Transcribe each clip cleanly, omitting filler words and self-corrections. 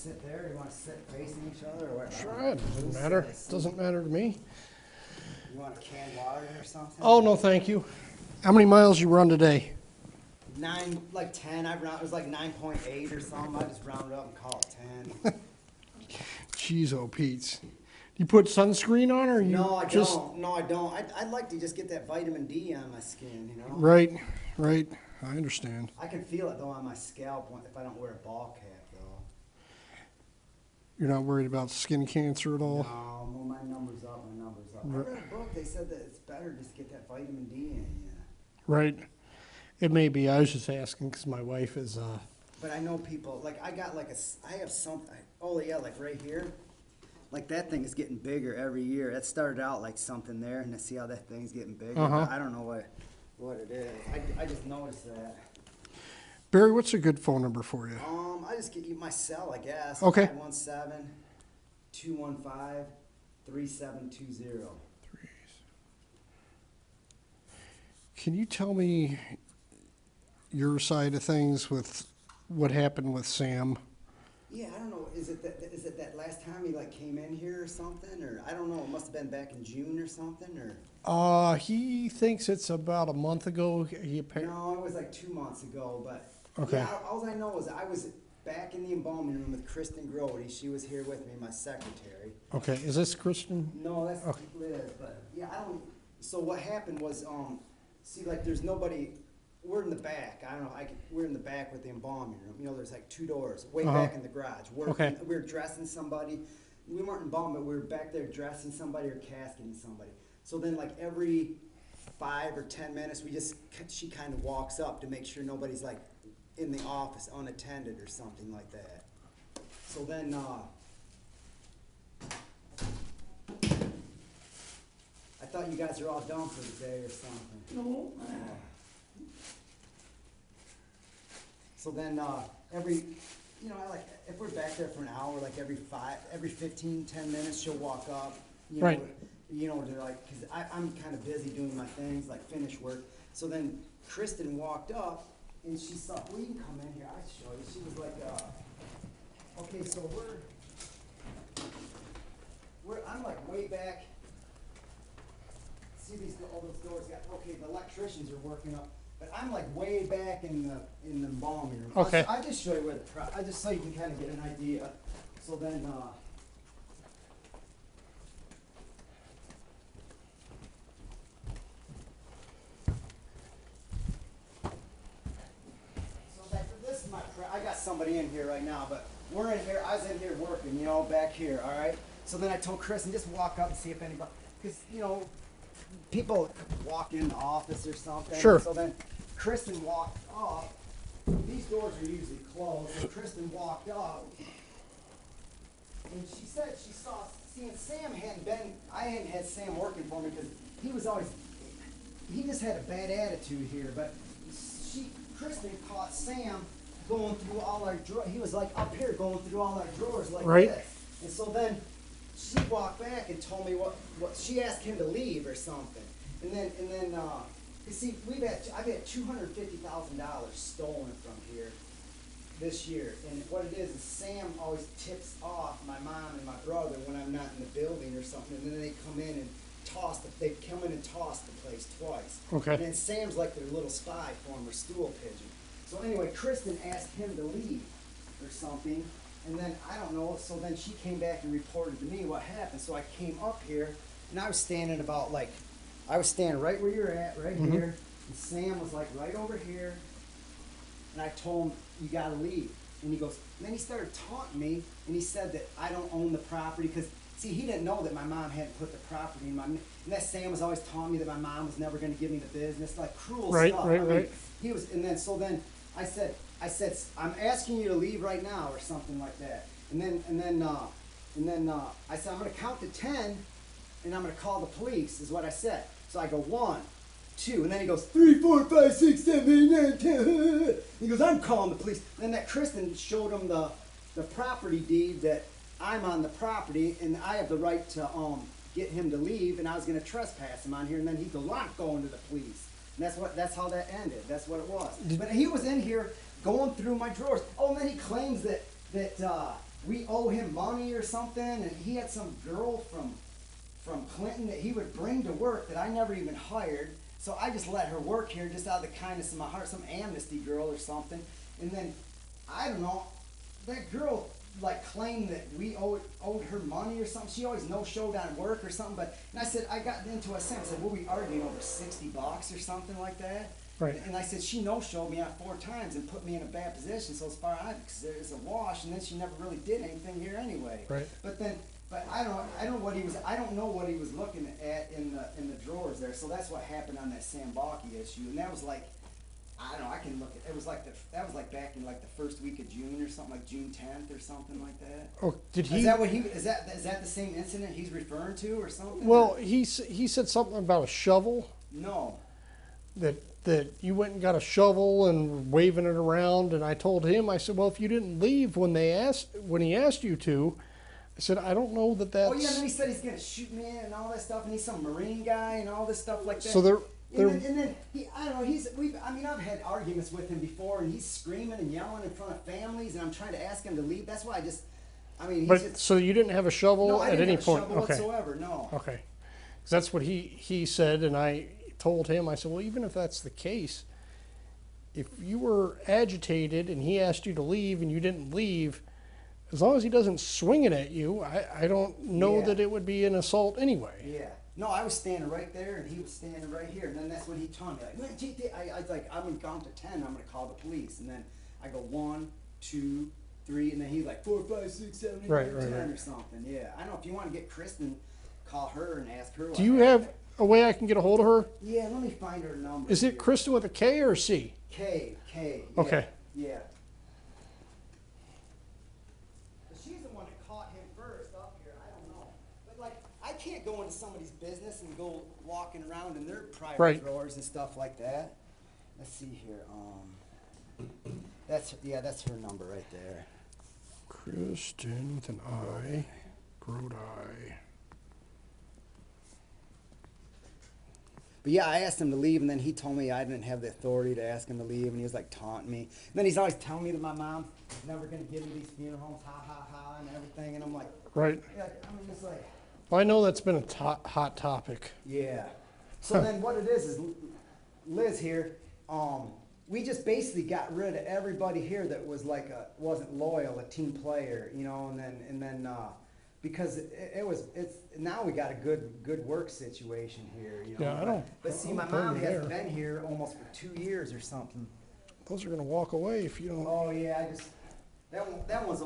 Sit there? You want to sit facing each other, or what? Sure, it doesn't matter. Doesn't matter to me. You want a canned water or something? Oh, no, thank you. How many miles you run today? 9, like 10. I round. It was like 9.8 or something. I just rounded up and call it 10. Jeez, oh, Pete's. Do you put sunscreen on, or you No, I just... don't. No, I don't. I'd like to just get that vitamin D on my skin, you know? Right, right. I understand. I can feel it, though, on my scalp if I don't wear a ball cap, though. You're not worried about skin cancer at all? No, well, my number's up, my number's up. Right. I read a book. They said that it's better just to get that vitamin D in you. Right. It may be. I was just asking because my wife is... But I know people, like, I got like I have something, oh yeah, like right here. Like that thing is getting bigger every year. That started out like something there, and I see how that thing's getting bigger. Uh-huh. But I don't know what it is. I just noticed that. Barry, what's a good phone number for you? I just get you my cell, I guess. Okay. 517-215-3720. Can you tell me your side of things with what happened with Sam? Yeah, I don't know. Is it that last time he like came in here or something, or I don't know. It must have been back in June or something, or. He thinks it's about a month ago. No, it was like 2 months ago, but. Okay. Yeah, all I know is I was back in the embalming room with Kristen Grody. She was here with me, my secretary. Okay, is this Kristen? No, that's Okay. Liz, but yeah, I don't. So what happened was, see, like there's nobody. We're in the back. I don't know. We're in the back with the embalming room. You know, there's like 2 doors way back in the garage. Okay. We were dressing somebody. We weren't embalming, but we were back there dressing somebody or casketing somebody. So then, like every 5 or 10 minutes, she kind of walks up to make sure nobody's like in the office unattended or something like that. So then, I thought you guys are all done for the day or something. No. So then, like if we're back there for an hour, like every 15, 10 minutes, she'll walk up, Right. To like, cause I'm kind of busy doing my things, like finish work. So then Kristen walked up and she saw, we can come in here, I show you. She was like, okay, so I'm like way back. See all those doors okay, the electricians are working up. But I'm like way back in the embalming room. Okay. I just show you where I just so you can kind of get an idea. So then, this is I got somebody in here right now, but we're in here. I was in here working, back here. All right. So then I told Kristen just walk up and see if anybody, because people walk in the office or something. Sure. So then Kristen walked up. These doors are usually closed. So Kristen walked up, and she said she saw. Seeing Sam I hadn't had Sam working for me because he just had a bad attitude here. But Kristen caught Sam going through all our drawers. He was like up here going through all our drawers like Right. this. And so then she walked back and told me what she asked him to leave or something. And then you see, I've had $250,000 stolen from here this year. And what it is Sam always tips off my mom and my brother when I'm not in the building or something. And then they come in and they come in and toss the place twice. Okay. And then Sam's like their little spy former stool pigeon. So anyway, Kristen asked him to leave or something. And then, I don't know, so then she came back and reported to me what happened. So I came up here, and I was standing right where you're at, right here. And Sam was like right over here. And I told him, you gotta leave. And he goes, and then he started taunting me, and he said that I don't own the property, because, see, he didn't know that my mom hadn't put the property in my name. And that Sam was always taunting me that my mom was never gonna give me the business, like cruel stuff. Right. He was, and then, so then, I said, I'm asking you to leave right now, or something like that. And then I said, I'm gonna count to 10, and I'm gonna call the police, is what I said. So I go 1, 2, and then he goes 3, 4, 5, 6, 7, 8, 9, 10. He goes, I'm calling the police. And then that Kristen showed him the property deed that I'm on the property, and I have the right to get him to leave, and I was gonna trespass him on here. And then he goes, well, I'm going to the police. And that's how that ended. That's what it was. But he was in here going through my drawers. Oh, and then he claims that we owe him money or something, and he had some girl from Clinton that he would bring to work that I never even hired. So I just let her work here just out of the kindness of my heart, some amnesty girl or something. And then, I don't know, that girl like claimed that we owed her money or something. She always no-showed on work or something. And I said, I got into a sense, I said, what were we arguing over, $60 or something like that? Right. And I said, she no-showed me on 4 times and put me in a bad position. So as far as I'm concerned, it's a wash. And then she never really did anything here anyway. Right. But I don't know what he was looking at in the drawers there. So that's what happened on that Sam Balky issue. And that was like, I don't know, I can look at, that was like back in like the first week of June or something, like June 10th or something like that. Oh, did he? Is that the same incident he's referring to or something? Well, he said something about a shovel. No. That you went and got a shovel and waving it around, and I told him, I said, well, if you didn't leave when he asked you to, I said, I don't know that that's. Oh yeah, and then he said he's gonna shoot me and all that stuff, and he's some Marine guy and all this stuff like that. So and then he, I don't know, I've had arguments with him before, and he's screaming and yelling in front of families, and I'm trying to ask him to leave. That's why so you didn't have a shovel no, I at didn't any have a point? shovel Okay. whatsoever, no. Okay. 'Cause that's what he said, and I told him, I said, well, even if that's the case, if you were agitated and he asked you to leave and you didn't leave, as long as he doesn't swing it at you, I don't know Yeah. that it would be an assault anyway. Yeah. No, I was standing right there, and he was standing right here, and then that's when he told me, like, man, I was like, I'm gonna count to 10, I'm gonna call the police, and then I go 1, 2, 3, and then he's like 4, 5, 6, 7, 8, 9, 10 or something. Yeah. I don't know if you want to get Kristen, call her and ask her. Do you have a way I can get a hold of her? Yeah, let me find her number. Is it here. Kristen with a K or a C? K. Okay. Yeah. She's the one that caught him first up here. I don't know. But, like, I can't go into somebody's business and go walking around in their private drawers and stuff like that. Let's see here. That's her number right there. Kristen with an I, Rhode I. But yeah, I asked him to leave, and then he told me I didn't have the authority to ask him to leave, and he was like taunting me. And then he's always telling me that my mom's never gonna give me these funeral homes, ha ha ha, and everything. And I'm like, Right. yeah, I mean, it's like, Well, I know that's been a hot topic. yeah. So then what it is Liz here, we just basically got rid of everybody here that was like wasn't loyal, a team player, you know, and then because now we got a good work situation here, you know. Yeah, I don't. But see, my mom hasn't been here almost for 2 years or something. Those are gonna walk away if you don't. Oh yeah, that one's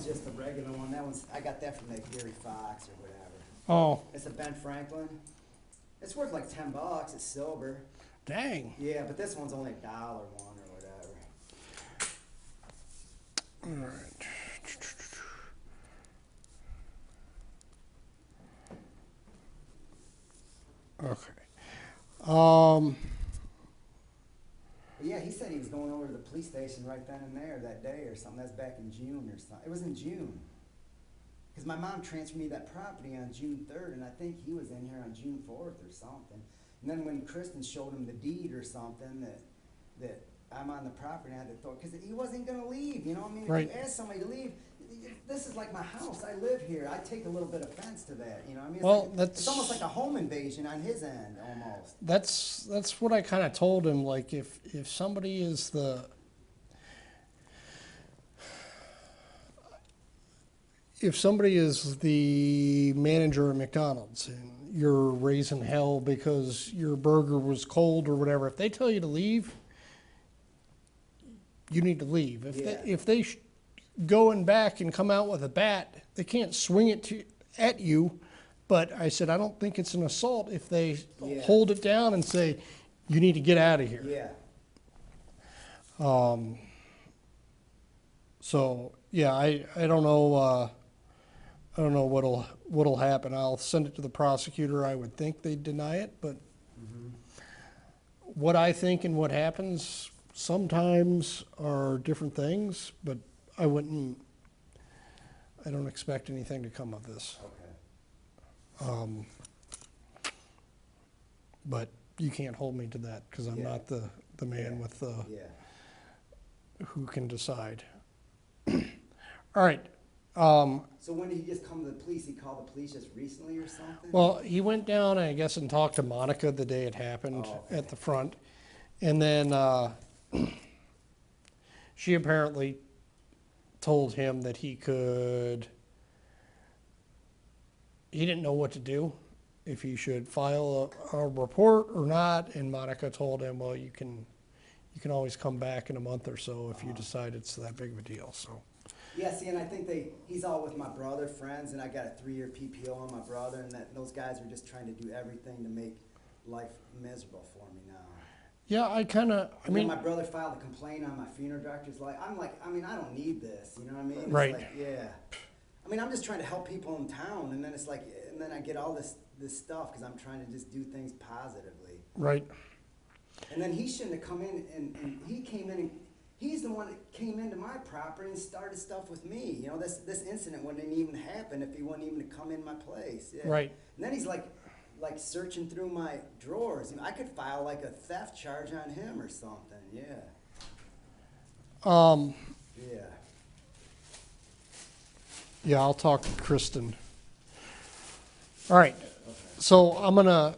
just a regular one. I got that from that Gary Fox or whatever. Oh, It's a Ben Franklin. It's worth like $10. It's silver. dang. Yeah, but this one's only $1 one or whatever. All right. Okay. But yeah, he said he was going over to the police station right then and there that day or something. That's back in June or something. It was in June. Because my mom transferred me that property on June 3rd, and I think he was in here on June 4th or something. And then when Kristen showed him the deed or something that I'm on the property, I had to throw, because he wasn't going to leave, you know? I mean, Right. if you ask somebody to leave, this is like my house. I live here. I take a little bit of offense to that, you know? I mean, it's almost like a home invasion on his end, almost. That's what I kind of told him. Like if somebody is the manager at McDonald's and you're raising hell because your burger was cold or whatever, if they tell you to leave, you need to leave. If they go in back and come out with a bat, they can't swing it at you. But I said, I don't think it's an assault if they hold it down and say, you need to get out of here. Yeah. So yeah, I don't know. I don't know what'll happen. I'll send it to the prosecutor. I would think they'd deny it, but what I think and what happens sometimes are different things. But I don't expect anything to come of this. Okay. But you can't hold me to that because I'm not the man with the who can decide. All right. So when did he just come to the police? He called the police just recently or something? Well, he went down, I guess, and talked to Monica the day it happened at the front. And then she apparently told him that he didn't know what to do, if he should file a report or not. And Monica told him, well, you can always come back in a month or so if you decide it's that big of a deal. So. Yeah, see, and I think he's all with my brother friends, and I got a 3-year PPO on my brother, and those guys are just trying to do everything to make life miserable for me now. Yeah, I mean, my brother filed a complaint on my funeral director's life. I'm like, I mean, I don't need this, you know what I mean? It's right. Like, yeah. I mean, I'm just trying to help people in town, and then it's like, and then I get all this stuff because I'm trying to just do things positively. Right. And then he shouldn't have come in, and he came in, and he's the one that came into my property and started stuff with me. You know, this incident wouldn't even happen if he wouldn't even come in my place. Yeah. Right. And then he's like searching through my drawers. I mean, I could file like a theft charge on him or something. Yeah. Yeah. Yeah, I'll talk to Kristen. All right. Okay. So I'm gonna,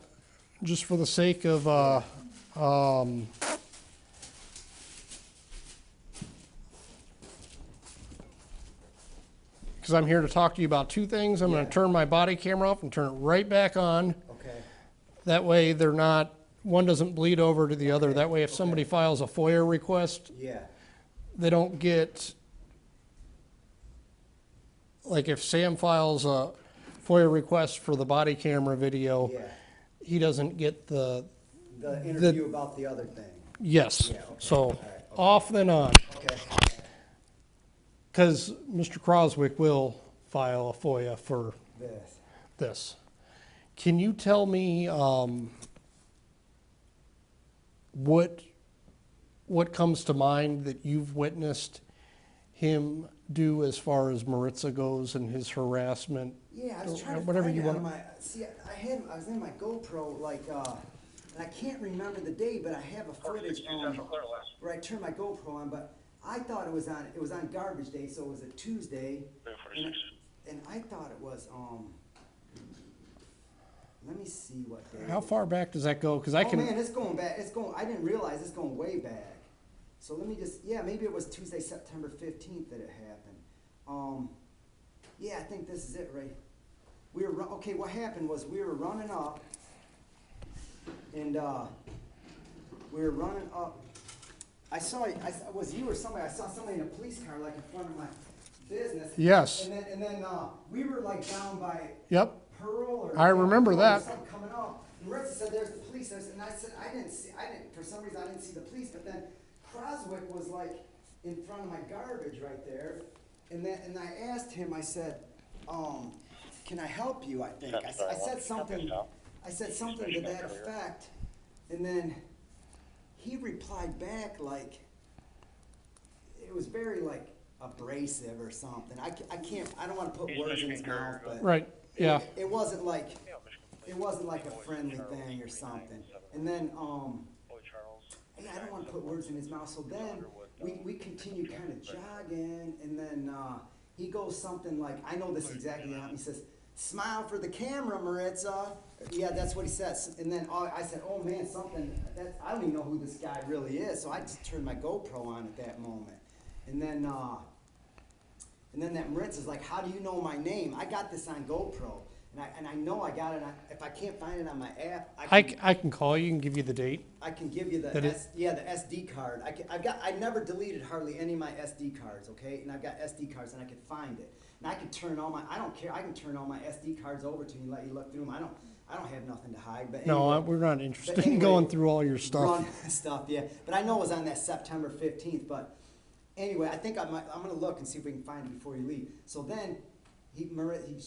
just for the sake of because I'm here to talk to you about two things. I'm going to turn my body camera off and turn it right back on. Okay. That way they're not, one doesn't bleed over to the other. That way if somebody files a FOIA request, they don't get, like if Sam files a FOIA request for the body camera video, he doesn't get the interview about the other thing. Yes. Yeah, okay. So off then on. Okay. Because Mr. Croswick will file a FOIA for this. Can you tell me what comes to mind that you've witnessed him do as far as Maritza goes and his harassment? Yeah, I was trying to whatever find you it want. on my. See, I was in my GoPro and I can't remember the day, but I have a footage where I turned my GoPro on, but I thought it was on garbage day, so it was a Tuesday, and I thought it was let me see what day. How far back does that go? Because I can. Oh man, it's going back. I didn't realize it's going way back. So let me just. Yeah, maybe it was Tuesday, September 15th that it happened. Yeah, I think this is it, right? Okay. What happened was we were running up, and we were running up. I was you or somebody. I saw somebody in a police car, like in front of my business. Yes. And then we were like down by. Yep. Pearl or I remember that. Something coming up. And Maritza said, "There's the police." And I said, for some reason I didn't see the police. But then Croswick was like in front of my garbage right there. And I asked him. I said, "Can I help you?" I think I said something. I said something to that effect. And then he replied back like it was very like abrasive or something. I don't want to put words in his mouth, but right. Yeah. It wasn't like a friendly thing or something. And then I don't want to put words in his mouth. So then we continue kind of jogging, and then he goes something like, I know this exactly how he says, "Smile for the camera, Maritza." Yeah, that's what he says. And then I said, "Oh man, I don't even know who this guy really is." So I just turned my GoPro on at that moment, and then that Maritza's like, "How do you know my name?" I got this on GoPro, and I know I got it. If I can't find it on my app, I can call you and give you the date. I can give you the SD card. I never deleted hardly any of my SD cards, okay? And I've got SD cards, and I can find it. And I can turn I don't care. I can turn all my SD cards over to you and let you look through them. I don't have nothing to hide. But anyway, no, we're not interested in going through all your stuff. Yeah. But I know it was on that September 15th. But anyway, I think I'm going to look and see if we can find it before you leave. So then she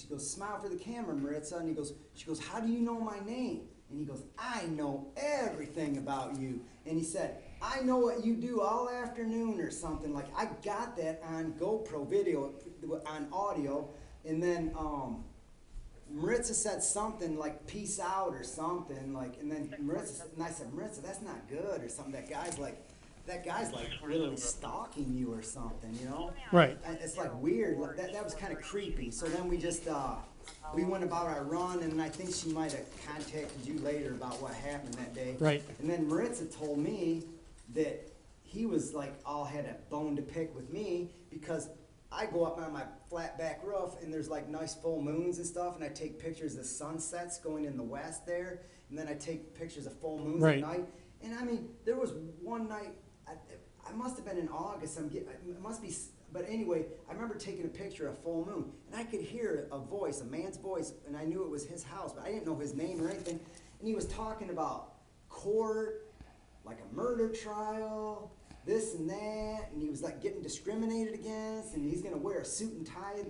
goes, "Smile for the camera, Maritza." And she goes, "How do you know my name?" And he goes, "I know everything about you." And he said, "I know what you do all afternoon," or something. Like, I got that on GoPro video, on audio. And then Maritza said something like "peace out" or something. Like, and then I said, "Maritza, that's not good," or something. That guy's like, that guy's like really stalking you or something, you know? Right. And it's like weird. Like, that was kind of creepy. So then we just we went about our run, and I think she might have contacted you later about what happened that day. Right. And then Maritza told me that he was like all had a bone to pick with me because I go up on my flat back roof and there's like nice full moons and stuff, and I take pictures of sunsets going in the west there, and then I take pictures of full moons Right. at night. And I mean, there was one night, I must have been in August, it must be, but anyway, I remember taking a picture of full moon, and I could hear a voice, a man's voice, and I knew it was his house, but I didn't know his name or anything, and he was talking about court, like a murder trial, this and that, and he was like getting discriminated against, and he's gonna wear a suit and tie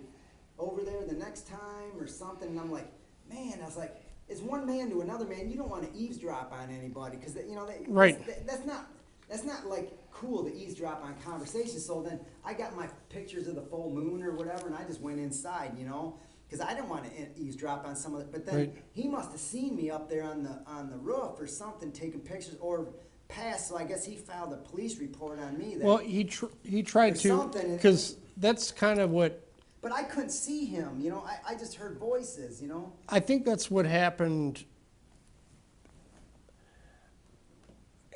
over there the next time or something, and I'm like, man, I was like, it's one man to another man. You don't want to eavesdrop on anybody because you know Right. that's not like cool to eavesdrop on conversations. So then I got my pictures of the full moon or whatever, and I just went inside, you know, because I didn't want to eavesdrop on some of it. But then Right. he must have seen me up there on the roof or something, taking pictures or passed. So I guess he filed a police report on me. That, Well, he tried or to, something. because that's kind of what, but I couldn't see him, you know. I just heard voices, you know. I think that's what happened.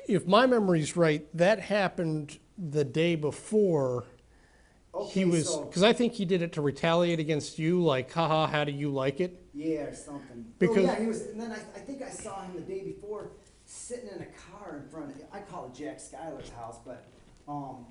If my memory's right, that happened the day before Okay, he was, so because I think he did it to retaliate against you, like, haha, how do you like it? yeah, or something. Because- yeah, he was, and then I think I saw him the day before sitting in a car in front of, I call it Jack Schuyler's house, but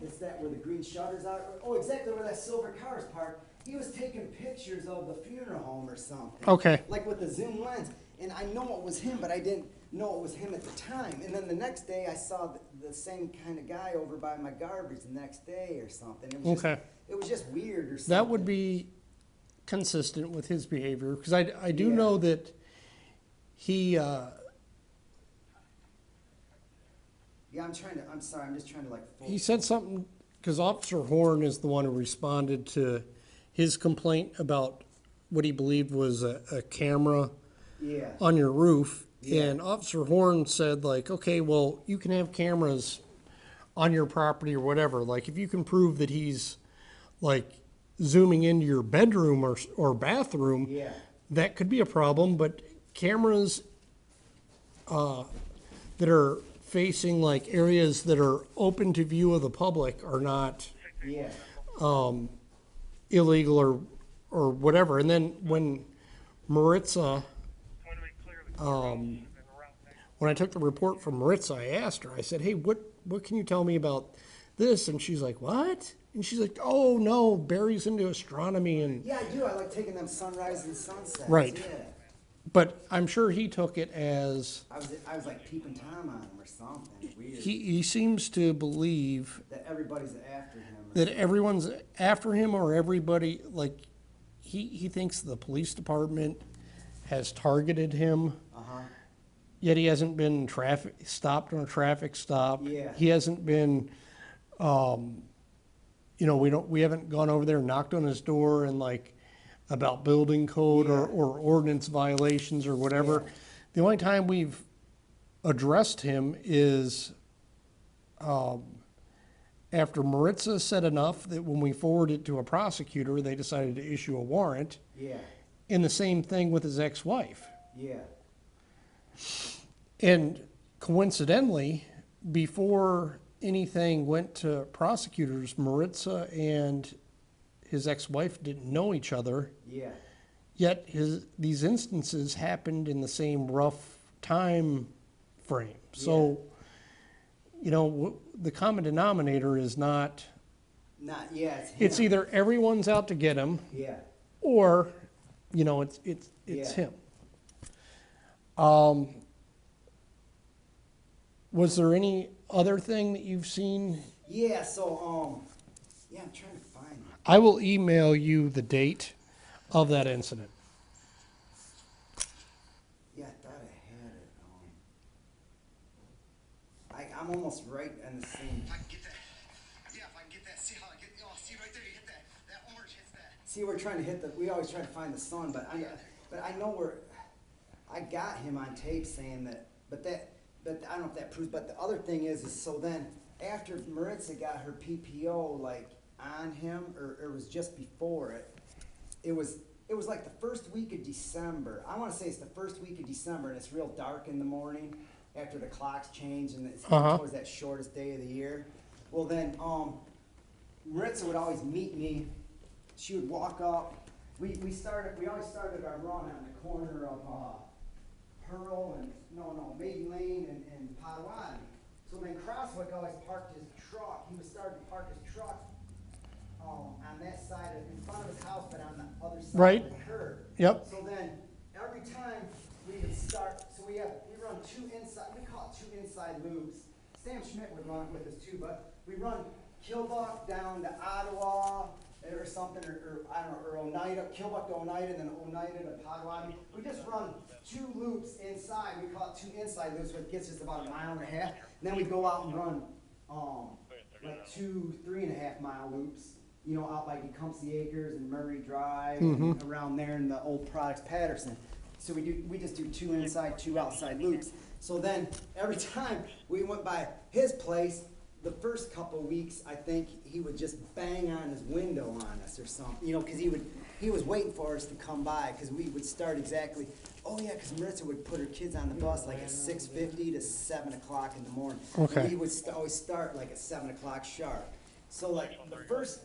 it's that where the green shutters are. Oh, exactly where that silver car is parked. He was taking pictures of the funeral home or something. Okay. Like with the zoom lens. And I know it was him, but I didn't know it was him at the time. And then the next day I saw the same kind of guy over by my garbage the next day or something. It was Okay. Just, it was just weird or something. That would be consistent with his behavior, because I do Yeah. know that he, Yeah, I'm sorry, I'm just trying to like. he said something, because Officer Horn is the one who responded to his complaint about what he believed was a camera Yeah. on your roof. Yeah. And Officer Horn said, like, okay, well, you can have cameras on your property or whatever. Like, if you can prove that he's, like, zooming into your bedroom or bathroom, Yeah. that could be a problem. But cameras that are facing, like, areas that are open to view of the public are not Yeah. illegal or whatever. And then when Maritza, when I took the report from Maritza, I asked her, I said, hey, what can you tell me about this? And she's like, what? And she's like, oh, no, Barry's into astronomy. And Yeah, I do. I like taking them sunrise and sunsets. Right. Yeah. but I'm sure he took it as, I was like peeping Tom on him or something weird. he seems to believe That everybody's after him. that everyone's after him, or everybody, like, he thinks the police department has targeted him. Uh-huh. Yet he hasn't been stopped on a traffic stop. Yeah. He hasn't been, we haven't gone over there and knocked on his door and like about building code Yeah. or ordinance violations or whatever. Yeah. The only time we've addressed him is after Maritza said enough that when we forwarded it to a prosecutor, they decided to issue a warrant. Yeah. And the same thing with his ex-wife. Yeah. And coincidentally, before anything went to prosecutors, Maritza and his ex-wife didn't know each other, Yeah. yet these instances happened in the same rough time frame. So, the common denominator is not, Yeah, it's him. it's either everyone's out to get him, Yeah. or, it's Yeah. him. Was there any other thing that you've seen? Yeah, so, yeah, I'm trying to find it. I will email you the date of that incident. Yeah, I thought I had it. I'm almost right on the same. If I can get that, yeah, if I can get that, see how I get, see right there, you hit that orange hits that. See, we're trying to we always try to find the sun, but I know I got him on tape saying that, but I don't know if that proves, but the other thing is so then after Maritza got her PPO like on him, or it was just before it. It was like the first week of December. I want to say it's the first week of December, and it's real dark in the morning after the clocks change, and it's towards that shortest day of the year. Well, then Maritza would always meet me. She would walk up. We always started our run on the corner of Pearl and Maiden Lane and Potawatomi. So then Crosswick always parked his truck. He was starting to park his truck on that side in front of his house, but on the other side of the curb. Yep. So then every time we would start, so we run two inside. We call it two inside loops. Sam Schmidt would run with us too, but we run Kilbuck down to Ottawa or something, or I don't know, or Oneida, Kilbuck to Oneida, and then Oneida to Potawatomi. We just run two loops inside. We call it two inside loops, which gets us about 1.5 miles. And then we go out and run like 2 3.5 mile loops, you know, out by Tecumseh Acres and Murray Drive and around there in the old Products Patterson. So we just do 2 inside, 2 outside loops. So then every time we went by his place, the first couple of weeks, I think he would just bang on his window on us or something, you know, because he was waiting for us to come by, because we would start exactly. Oh yeah, because Maritza would put her kids on the bus like at 6:50 to 7 o'clock in the morning. Okay. And we would always start like at 7 o'clock sharp. So like the first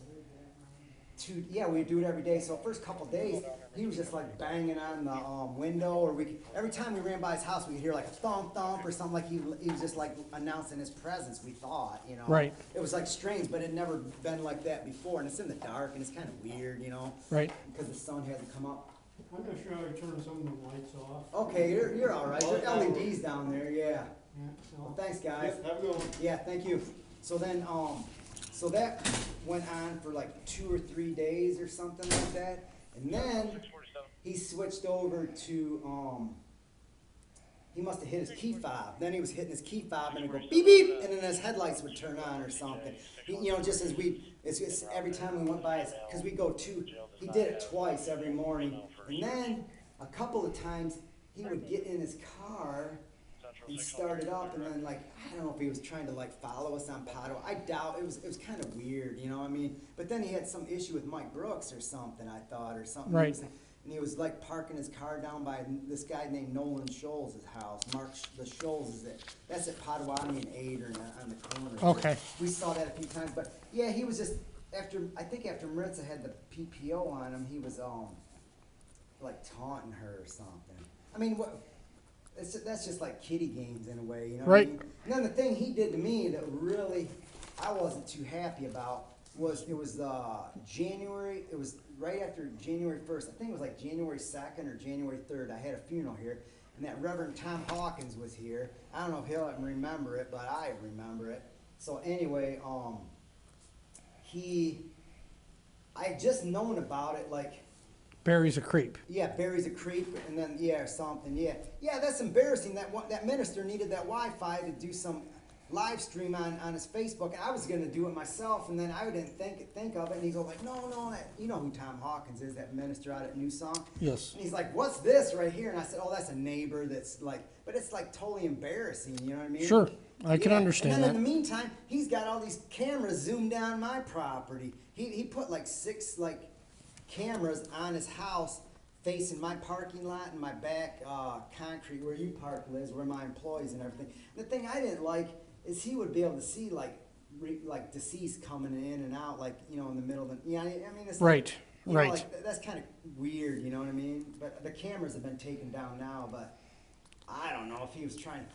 2, yeah, we would do it every day. So the first couple of days, he was just like banging on the window, or every time we ran by his house, we could hear like a thump thump or something, like he was just like announcing his presence. We thought, you know, Right. It was like strange, but it never been like that before, and it's in the dark and it's kind of weird, you know, Right. because the sun hasn't come up. I'm not sure how to turn some of the lights off. Okay, you're all right. There are LEDs down there, yeah. Yeah, Well, so, thanks, guys. Have a good one. Yeah, thank you. So then, so that went on for like 2 or 3 days or something like that, and then he switched over to he must have hit his key fob. Then he was hitting his key fob and it'd go beep beep, and then his headlights would turn on or something. You know, just as it's every time we went by, because we go he did it twice every morning, and then a couple of times he would get in his car and start it up, and then like, I don't know if he was trying to like follow us on Pato. I doubt. It was kind of weird, you know what I memean? But then he had some issue with Mike Brooks or something, I thought, or something. Right. And he was like parking his car down by this guy named Nolan Scholes' house. The Scholes is it. That's at Potawatomi and Ader on the corner. Okay. We saw that a few times, but yeah, he was just I think after Maritza had the PPO on him, he was like taunting her or something. I mean, that's just like kiddie games in a way, you know. Right. What I mean? And then the thing he did to me that really I wasn't too happy about was it was January. It was right after January 1st. I think it was like January 2nd or January 3rd. I had a funeral here, and that Reverend Tom Hawkins was here. I don't know if he'll remember it, but I remember it. So anyway, I had just known about it like. Barry's a creep. Yeah, Barry's a creep, and then or something. Yeah, that's embarrassing. That minister needed that Wi-Fi to do some live stream on his Facebook, and I was gonna do it myself, and then I didn't think of it. And he goes like, no, you know who Tom Hawkins is, that minister out at New Song. Yes. And he's like, what's this right here? And I said, oh, that's a neighbor that's like, but it's like totally embarrassing. You know what I mean? Sure, I can understand and then that. in the meantime, he's got all these cameras zoomed down my property. He put like 6 cameras on his house facing my parking lot and my back concrete where you park, Liz, where my employees and everything. The thing I didn't like is he would be able to see like deceased coming in and out, like, you know, in the middle of the, I mean, it's like, Right, you know, right. like, that's kind of weird, you know what I mean? But the cameras have been taken down now, but I don't know if he was trying.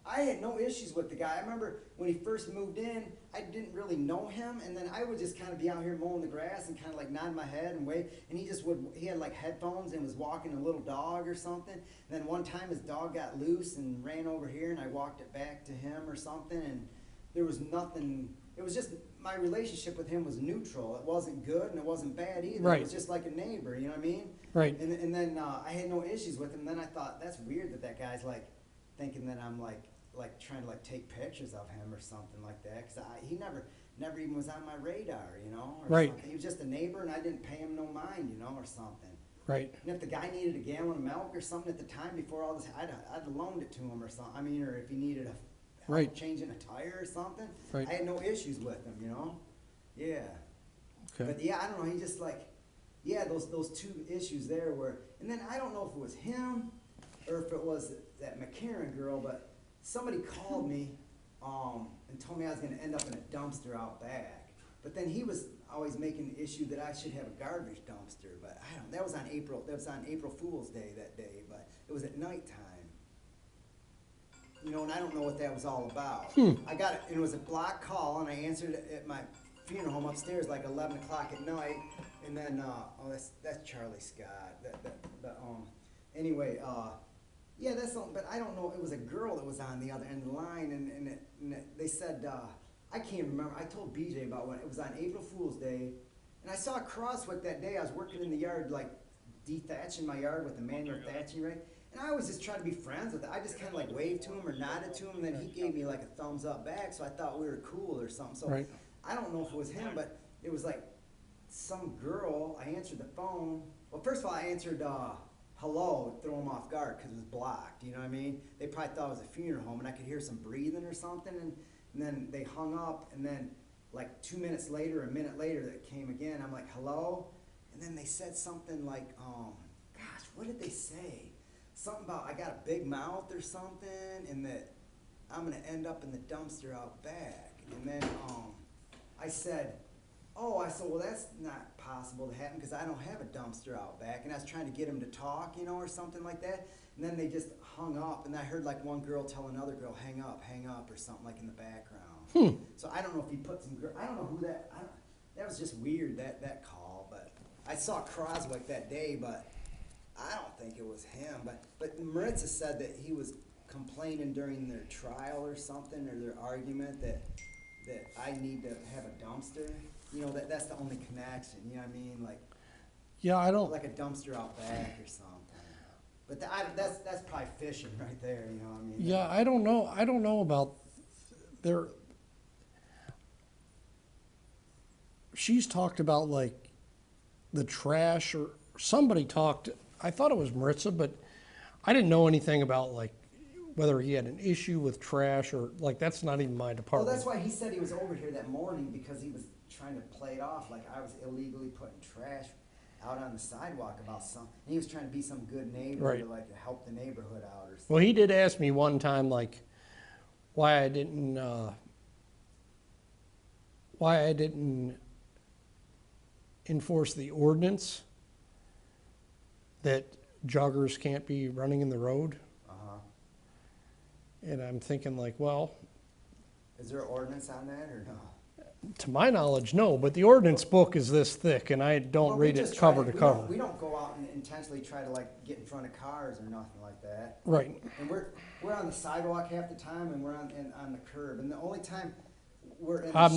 I had no issues with the guy. I remember when he first moved in, I didn't really know him, and then I would just kind of be out here mowing the grass and kind of like nod my head and wave, and he had like headphones and was walking a little dog or something. And then one time his dog got loose and ran over here, and I walked it back to him or something, and there was nothing. It was just, my relationship with him was neutral. It wasn't good and it wasn't bad either. Right. It was just like a neighbor, you know what I mean? Right. And then I had no issues with him. And then I thought, that's weird that guy's like thinking that I'm like trying to like take pictures of him or something like that, because he never even was on my radar, you know, or Right. something. He was just a neighbor, and I didn't pay him no mind, you know, or something. Right. And if the guy needed a gallon of milk or something at the time before all this, I'd have loaned it to him or something. I mean, or if he needed a Right. changing a tire or something. Right. I had no issues with him, you know? Yeah. Okay. But yeah, I don't know, he just like, yeah, those two issues there were, and then I don't know if it was him or if it was that McCarran girl, but somebody called me and told me I was going to end up in a dumpster out back. But then he was always making the issue that I should have a garbage dumpster. But I don't. That was on April Fool's Day that day. But it was at nighttime. You know, and I don't know what that was all about. I got it. And it was a block call, and I answered it at my funeral home upstairs like 11 o'clock at night. And then oh, that's Charlie Scott. Anyway. Yeah, that's something, but I don't know. It was a girl that was on the other end of the line, and they said, I can't remember. I told BJ about when it was on April Fool's Day, and I saw Crosswick that day. I was working in the yard, like dethatching my yard with the manual thatching, right? And I always just try to be friends with it. I just kind of like waved to him or nodded to him, and then he gave me like a thumbs up back, so I thought we were cool or something. So Right. I don't know if it was him, but it was like some girl. I answered the phone. Well, first of all, I answered, hello, throw them off guard because it was blocked, you know what I mean? They probably thought it was a funeral home, and I could hear some breathing or something, and then they hung up, and then like 2 minutes later, a minute later, that came again. I'm like, hello? And then they said something like, gosh, what did they say? Something about I got a big mouth or something, and that I'm going to end up in the dumpster out back. And then I said, well, that's not possible to happen because I don't have a dumpster out back. And I was trying to get him to talk, you know, or something like that. And then they just hung up. And I heard like one girl tell another girl, hang up, or something like in the background. So I don't know if he put some, I don't know who that, that was just weird, that call. But I saw Croswick that day, but I don't think it was him. But Maritza said that he was complaining during their trial or something, or their argument that I need to have a dumpster. You know, that's the only connection, you know what I mean? Like, Yeah, I don't. like a dumpster out back or something. But that's probably fishing right there, you know what I mean? Yeah, I don't know. I don't know about there. She's talked about like the trash, or somebody talked. I thought it was Maritza, but I didn't know anything about like whether he had an issue with trash or like that's not even my Well, department. that's why he said he was over here that morning because he was trying to play it off like I was illegally putting trash out on the sidewalk about something. And he was trying to be some good neighbor Right. to like to help the neighborhood out or something. Well, he did ask me one time like why I didn't enforce the ordinance that joggers can't be running in the road. Uh-huh. And I'm thinking like, well, Is there an ordinance on that or no? to my knowledge, no, but the ordinance book is this thick and I don't Well, we read it just try cover to we cover. We don't go out and intentionally try to like get in front of cars or nothing like that. Right. And we're on the sidewalk half the time, and we're on the curb. And the only time we're in I'm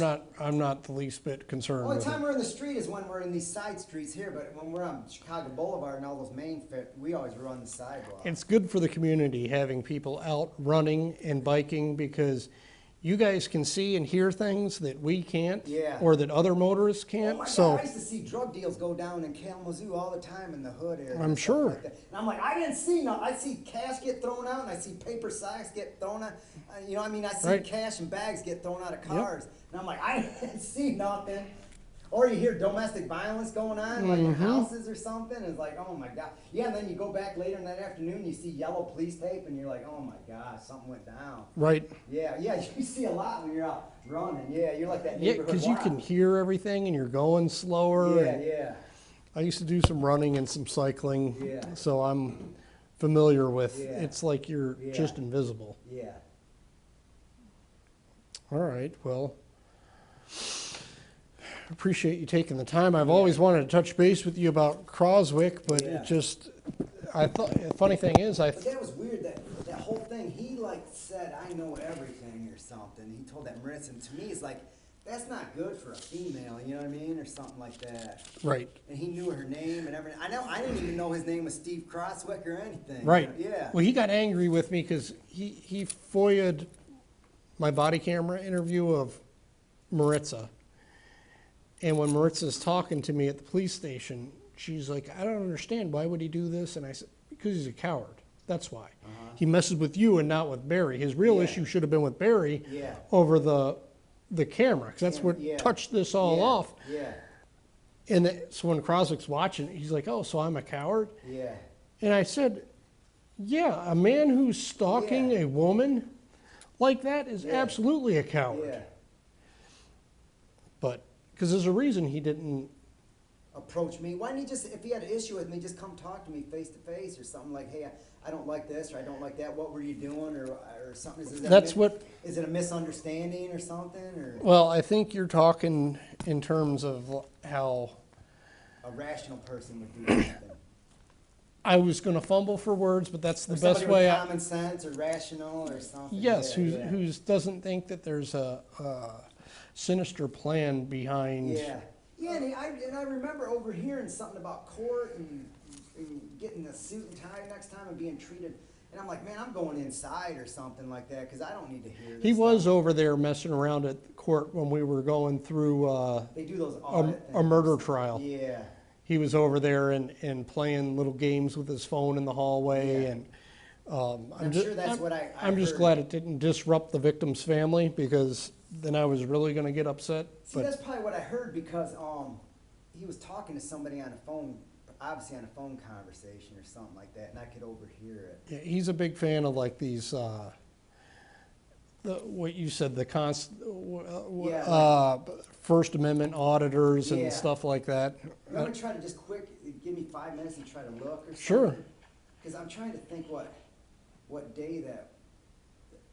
not the least bit concerned only with time it. we're in the street is when we're in these side streets here. But when we're on Chicago Boulevard and all those main fit, we always run the sidewalk. It's good for the community having people out running and biking because you guys can see and hear things that we can't, Yeah. or that other motorists Oh can't. my So God, I used to see drug deals go down in Kalamazoo all the time in the hood area. I'm and stuff sure. like that. And I'm like, I didn't see no. I see cash get thrown out, and I see paper sacks get thrown out. You know, what I mean, I see Right. cash and bags get thrown out of cars, and I'm like, I didn't see nothing. Or you hear domestic violence going on, like in houses or something. It's like, oh my God. Yeah, and then you go back later in that afternoon, you see yellow police tape, and you're like, oh my gosh, something went down. right, Yeah, you see a lot when you're out running. Yeah, you're like that yeah, neighborhood because you watch. can hear everything and you're going slower. Yeah, and yeah. I used to do some running and some cycling, Yeah. so I'm familiar with. Yeah. It's like you're Yeah. just invisible. Yeah. All right, well, appreciate you taking the time. I've always wanted to touch base with you about Croswick, but Yeah. it just, I thought, the funny thing is, But that was weird, that whole thing, he like said, I know everything or something. He told that Maritza, and to me it's like, that's not good for a female, you know what I mean? Or something like that. right, And he knew her name and everything. I didn't even know his name was Steve Croswick or anything. right. Yeah. Well, he got angry with me because he FOIA'd my body camera interview of Maritza. And when Maritza's talking to me at the police station, she's like, I don't understand. Why would he do this? And I said, because he's a coward. That's why. He messes with you and not with Barry. His real Yeah. issue should have been with Barry Yeah. over the camera, because that's what Yeah. touched this all Yeah. off. Yeah. And so when Croswick's watching, he's like, "Oh, so I'm a coward?" Yeah. And I said, "Yeah, a man who's stalking Yeah. a woman like that is Yeah. absolutely a coward." Yeah. But because there's a reason he didn't. Approach me. Why didn't he just, if he had an issue with me, just come talk to me face to face or something like, hey, I don't like this or I don't like that. What were you doing or something? Is that That's what. Is it a misunderstanding or something or Well, I think you're talking in terms of how a rational person would do something? I was going to fumble for words, but that's the Or best somebody way. with common sense or rational or something. Yes, Yeah, who doesn't think that there's a sinister plan behind. Yeah. Yeah, and I remember overhearing something about court and getting a suit and tie next time and being treated. And I'm like, man, I'm going inside or something like that because I don't need to hear this He was stuff. over there messing around at the court when we were going through They do those audit a things. murder trial. Yeah. He was over there and playing little games with his phone in the hallway. Yeah. And I'm sure that's what I I'm just heard. glad it didn't disrupt the victim's family, because then I was really going to get upset. See, that's probably what I heard because he was talking to somebody on a phone, obviously on a phone conversation or something like that, and I could overhear it. Yeah, he's a big fan of like these, what you said, the First Amendment auditors and Yeah. stuff like that. I'm gonna try to just quick give me 5 minutes and try to look or something. Sure. Because I'm trying to think what day that.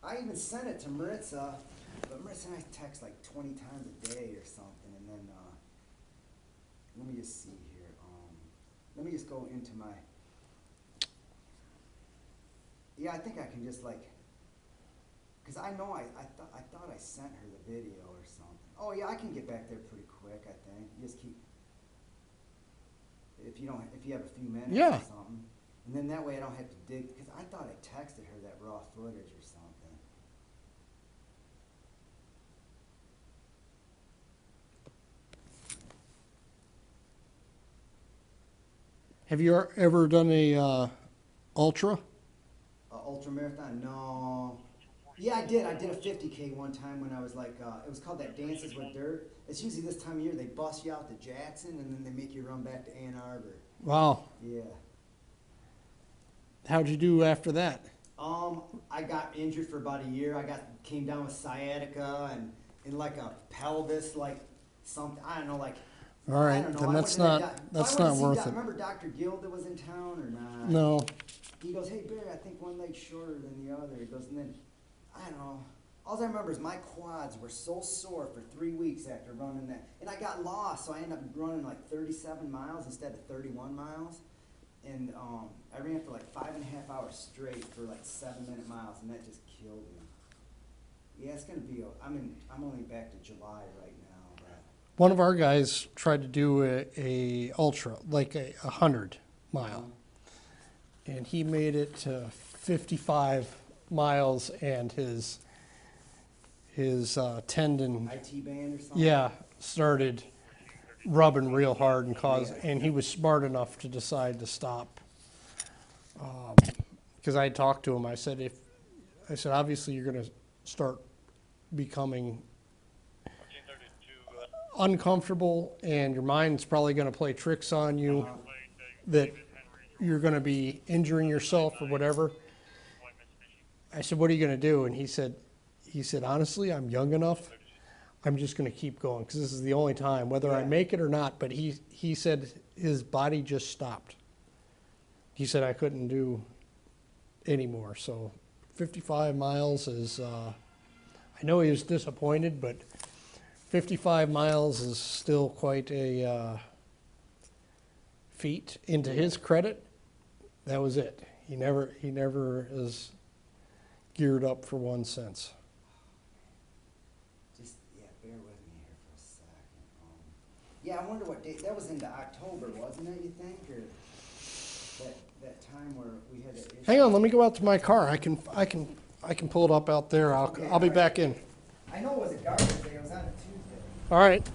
I even sent it to Maritza, but Maritza and I text like 20 times a day or something, and then let me just see here. Let me just go into my. Yeah, I think I can just like. Because I know I thought I sent her the video or something. Oh yeah, I can get back there pretty quick. I think you just keep. If you have a few minutes Yeah. or something, and then that way I don't have to dig. Because I thought I texted her that raw footage or something. Have you ever done a ultra? Ultra marathon? No. Yeah, I did. I did a 50K one time when I was like, it was called that Dances with Dirt. It's usually this time of year. They bust you out to Jackson and then they make you run back to Ann Arbor. Wow. Yeah. How'd you do after that? I got injured for about a year. Came down with sciatica and like a pelvis, like something. I don't know, like. All right, I don't know. then I that's went to not the that's I went not to see worth it. Remember Dr. Guild that was in town or not? No. He goes, hey, Barry, I think one leg's shorter than the other. He goes, and then, I don't know. All I remember is my quads were so sore for 3 weeks after running that. And I got lost, so I ended up running like 37 miles instead of 31 miles. And I ran for like 5.5 hours straight for like 7-minute miles, and that just killed me. Yeah, it's going to be, I'm only back to July right now. But One of our guys tried to do a ultra, like a 100-mile, and he made it to 55 miles, and his tendon, IT band or something? yeah, started rubbing real hard and Yeah. and he was smart enough to decide to stop. Because I talked to him, I said, obviously you're going to start becoming uncomfortable, and your mind's probably going to play tricks on you that you're going to be injuring yourself or whatever. I said, what are you going to do? And he said, honestly, I'm young enough. I'm just going to keep going because this is the only time, whether I Yeah. make it or not. But he said his body just stopped. He said I couldn't do anymore. So 55 miles is, I know he was disappointed, but 55 miles is still quite a feat. And to his credit, that was it. He never is geared up for 1 cent. Just, yeah, bear with me here for a second. Yeah, I wonder what date, that was into October, wasn't it, you think, or that time where we had that issue? Hang on, let me go out to my car. I can pull it up out there. I'll be back in. I know it was a garbage day, it was on a Tuesday. All right.